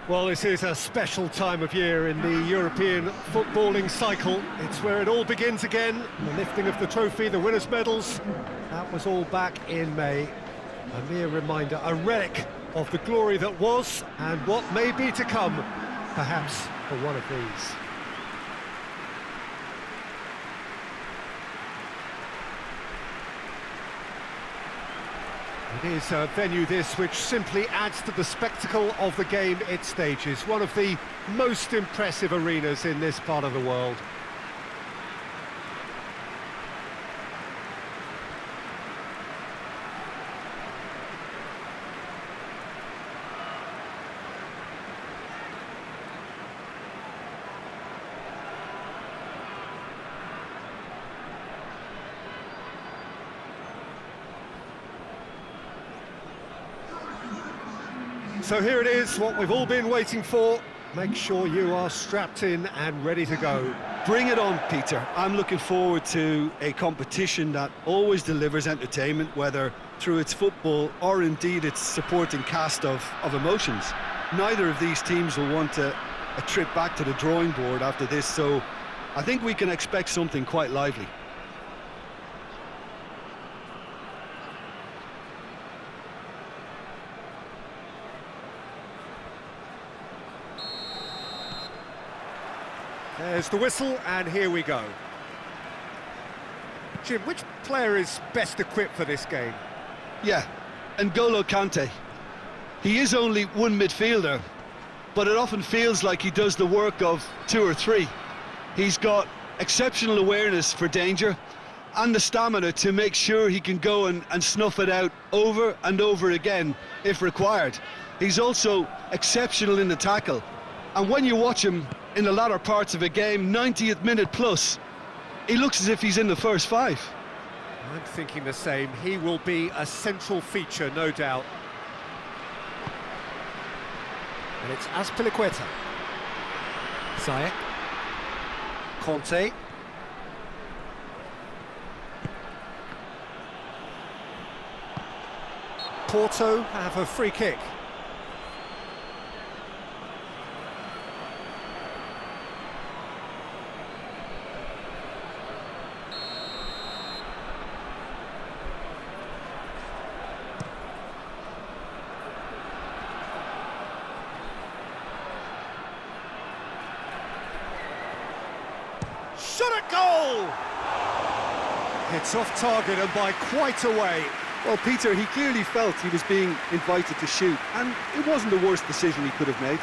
Well, this is a special time of year in the European footballing cycle. It's where it all begins again. The lifting of the trophy, the winners' medals. That was all back in May. A mere reminder, a relic of the glory that was and what may be to come, perhaps for one of these. It is a venue this which simply adds to the spectacle of the game it stages. One of the most impressive arenas in this part of the world. So here it is, what we've all been waiting for. Make sure you are strapped in and ready to go. Bring it on, Peter. I'm looking forward to a competition that always delivers entertainment, whether through its football or indeed its supporting cast of emotions. Neither of these teams will want a trip back to the drawing board after this, so I think we can expect something quite lively. There's the whistle, and here we go. Jim, which player is best equipped for this game? Yeah, N'Golo Kante. He is only one midfielder, but it often feels like he does the work of two or three. He's got exceptional awareness for danger and the stamina to make sure he can go and snuff it out over and over again if required. He's also exceptional in the tackle, and when you watch him in the latter parts of a game, 90th minute plus, he looks as if he's in the first five. I'm thinking the same. He will be a central feature, no doubt. And it's Azpilicueta. Ziyech. Conte. Porto have a free kick. Shot at goal! It's off target and by quite a way. Well, Peter, he clearly felt he was being invited to shoot, and it wasn't the worst decision he could have made.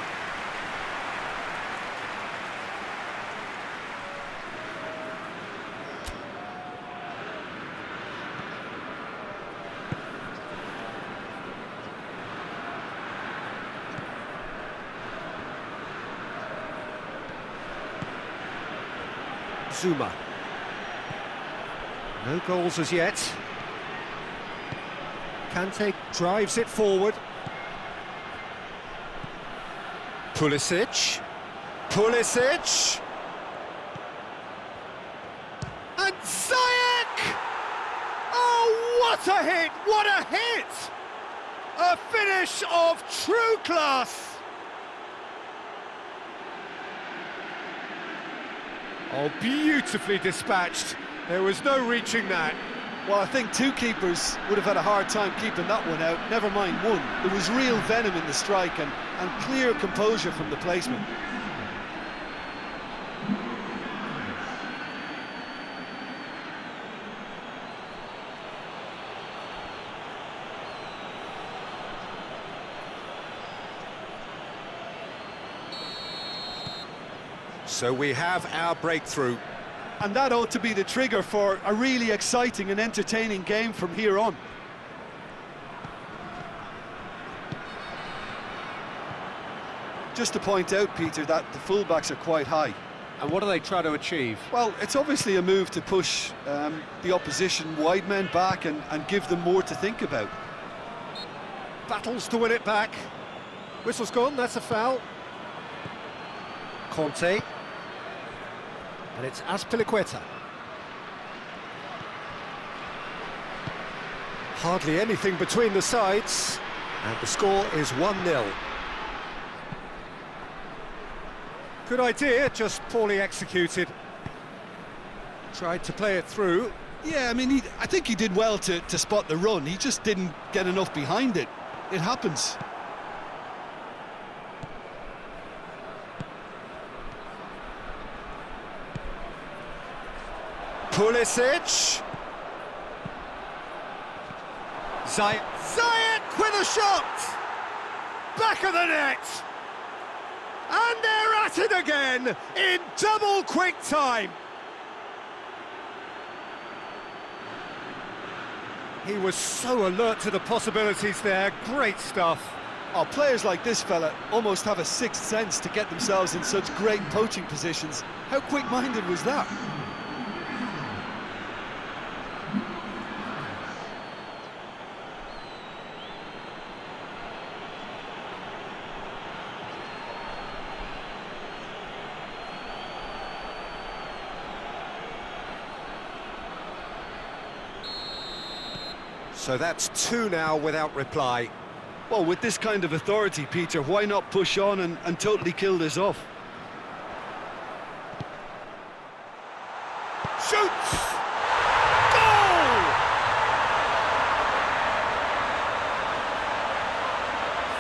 Zuma. No goals as yet. Kante drives it forward. Pulisic. Pulisic. And Ziyech! Oh, what a hit! What a hit! A finish of true class! Oh, beautifully dispatched. There was no reaching that. Well, I think two keepers would have had a hard time keeping that one out, never mind one. There was real venom in the strike and clear composure from the placement. So we have our breakthrough. And that ought to be the trigger for a really exciting and entertaining game from here on. Just to point out, Peter, that the fullbacks are quite high. And what do they try to achieve? Well, it's obviously a move to push the opposition wide men back and give them more to think about. Battles to win it back. Whistle's gone, that's a foul. Conte. And it's Azpilicueta. Hardly anything between the sides. And the score is 1-0. Good idea, just poorly executed. Tried to play it through. Yeah, I mean, I think he did well to spot the run. He just didn't get enough behind it. It happens. Pulisic. Ziyech with a shot! Back of the net! And they're at it again in double quick time. He was so alert to the possibilities there. Great stuff. Oh, players like this fella almost have a sixth sense to get themselves in such great poaching positions. How quick-minded was that? So that's two now without reply. Well, with this kind of authority, Peter, why not push on and totally kill this off? Shoots! Goal!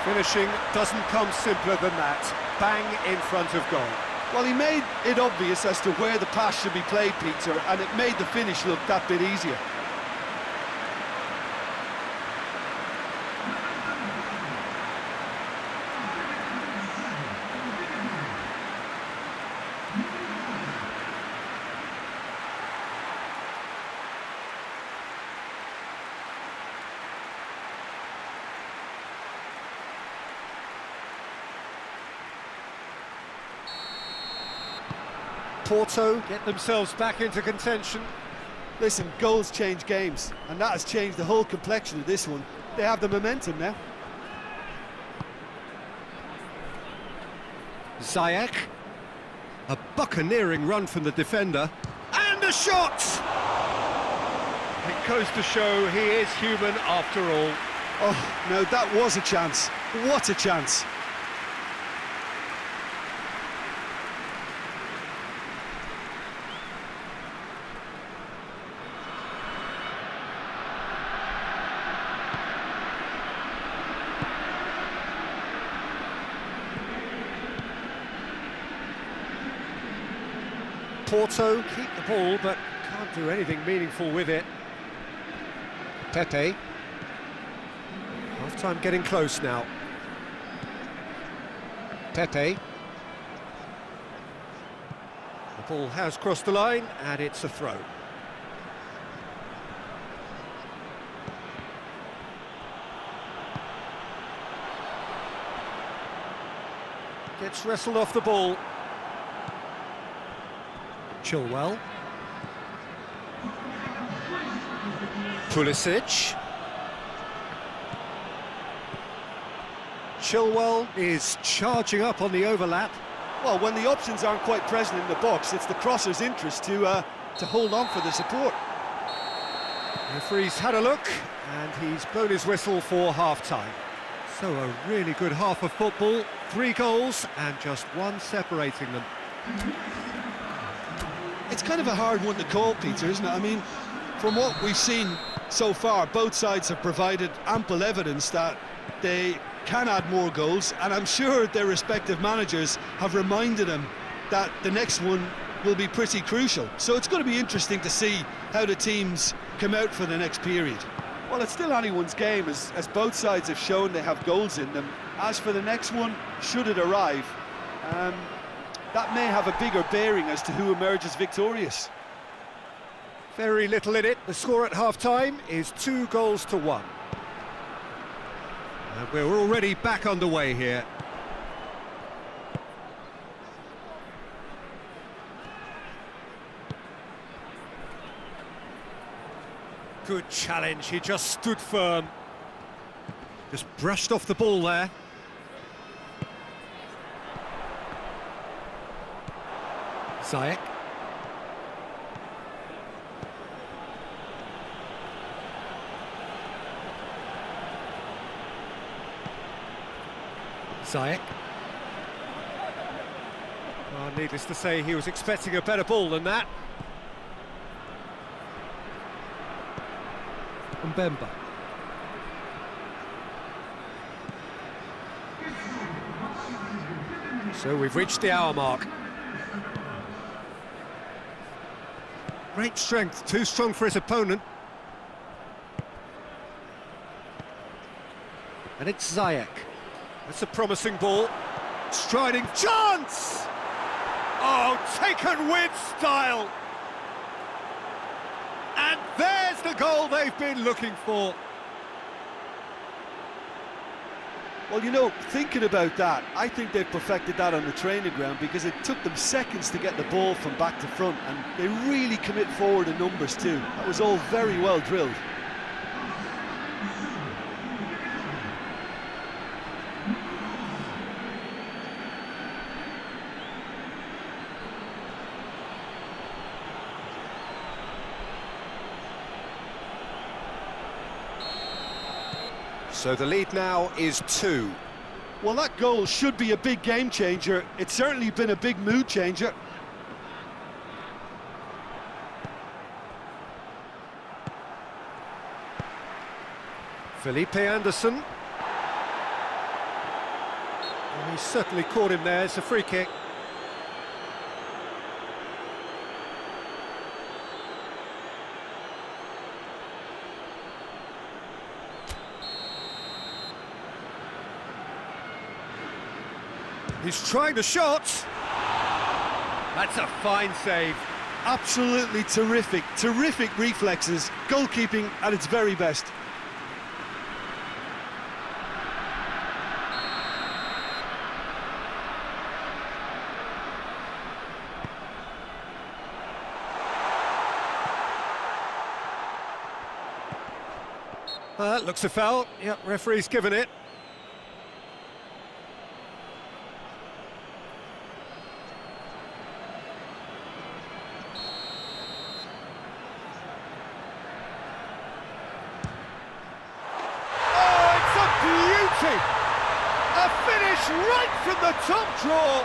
Finishing doesn't come simpler than that. Bang in front of goal. Well, he made it obvious as to where the pass should be played, Peter, and it made the finish look that bit easier. Porto get themselves back into contention. Listen, goals change games, and that has changed the whole complexion of this one. They have the momentum now. Ziyech. A buccaneering run from the defender. And a shot! It goes to show he is human after all. Oh, no, that was a chance. What a chance. Porto keep the ball, but can't do anything meaningful with it. Pepe. Half-time getting close now. Pepe. The ball has crossed the line, and it's a throw. Gets wrestled off the ball. Chilwell. Pulisic. Chilwell is charging up on the overlap. Well, when the options aren't quite present in the box, it's the crosser's interest to hold on for the support. The referee's had a look, and he's blown his whistle for half-time. So a really good half of football, 3 goals, and just one separating them. It's kind of a hard one to call, Peter, isn't it? I mean, from what we've seen so far, both sides have provided ample evidence that they can add more goals, and I'm sure their respective managers have reminded them that the next one will be pretty crucial. So it's going to be interesting to see how the teams come out for the next period. Well, it's still anyone's game, as both sides have shown they have goals in them. As for the next one, should it arrive, that may have a bigger bearing as to who emerges victorious. Very little in it. The score at half-time is 2-1. And we're already back underway here. Good challenge, he just stood firm. Just brushed off the ball there. Ziyech. Oh, needless to say, he was expecting a better ball than that. Mbemba. So we've reached the hour mark. Great strength, too strong for his opponent. And it's Ziyech. That's a promising ball. Striding chance! Oh, taken with style! And there's the goal they've been looking for. Well, you know, thinking about that, I think they've perfected that on the training ground because it took them seconds to get the ball from back to front, and they really commit forward in numbers too. That was all very well drilled. So the lead now is 2. Well, that goal should be a big game changer. It's certainly been a big mood changer. Felipe Anderson. Well, he certainly caught him there. It's a free kick. He's trying a shot. That's a fine save. Absolutely terrific, terrific reflexes. Goalkeeping at its very best. That looks a foul. Yep, referee's given it. A finish right from the top draw.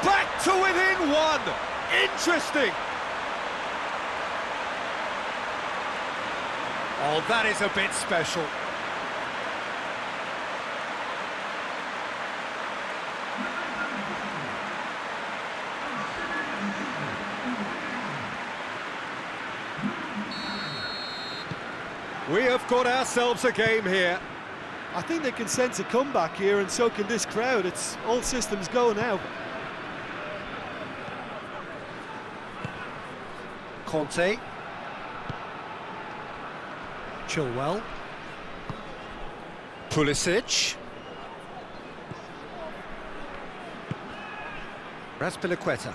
Back to within 1. Interesting. Oh, that is a bit special. We have got ourselves a game here. I think they can sense a comeback here, and so can this crowd. It's all systems go now. Conte. Chilwell. Pulisic. Raspilicueta.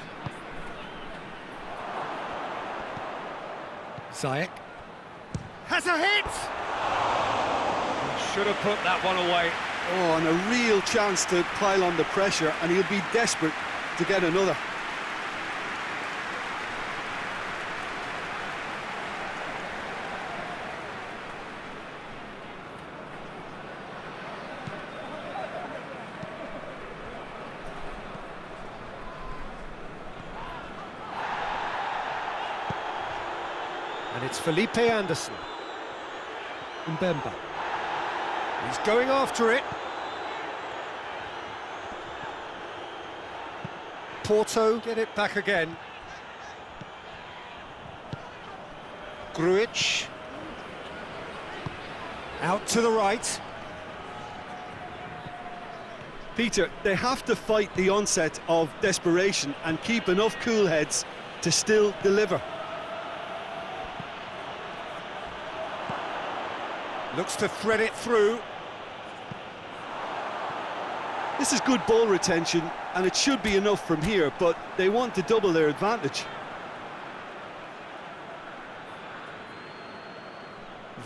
Ziyech. Has a hit! Should have put that one away. Oh, and a real chance to pile on the pressure, and he'll be desperate to get another. And it's Felipe Anderson. Mbemba. He's going after it. Porto get it back again. Grujic. Out to the right. Peter, they have to fight the onset of desperation and keep enough cool heads to still deliver. Looks to thread it through. This is good ball retention, and it should be enough from here, but they want to double their advantage.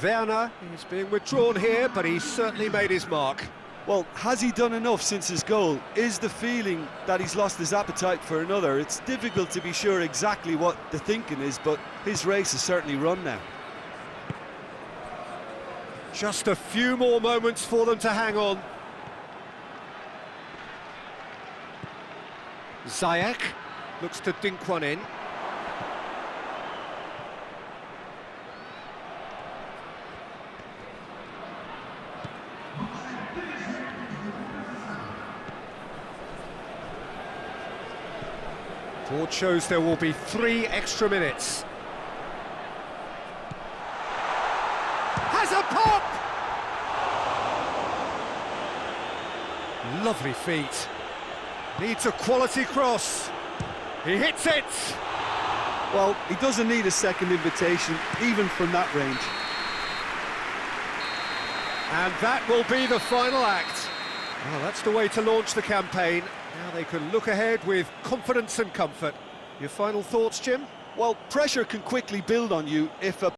Werner is being withdrawn here, but he's certainly made his mark. Well, has he done enough since his goal? Is the feeling that he's lost his appetite for another? It's difficult to be sure exactly what the thinking is, but his race is certainly run now. Just a few more moments for them to hang on. Ziyech looks to dink one in. Board shows there will be 3 extra minutes. Has a pop! Lovely feet. Needs a quality cross. He hits it! Well, he doesn't need a second invitation, even from that range. And that will be the final act. Well, that's the way to launch the campaign. Now they can look ahead with confidence and comfort. Your final thoughts, Jim? Well, pressure can quickly build on you if a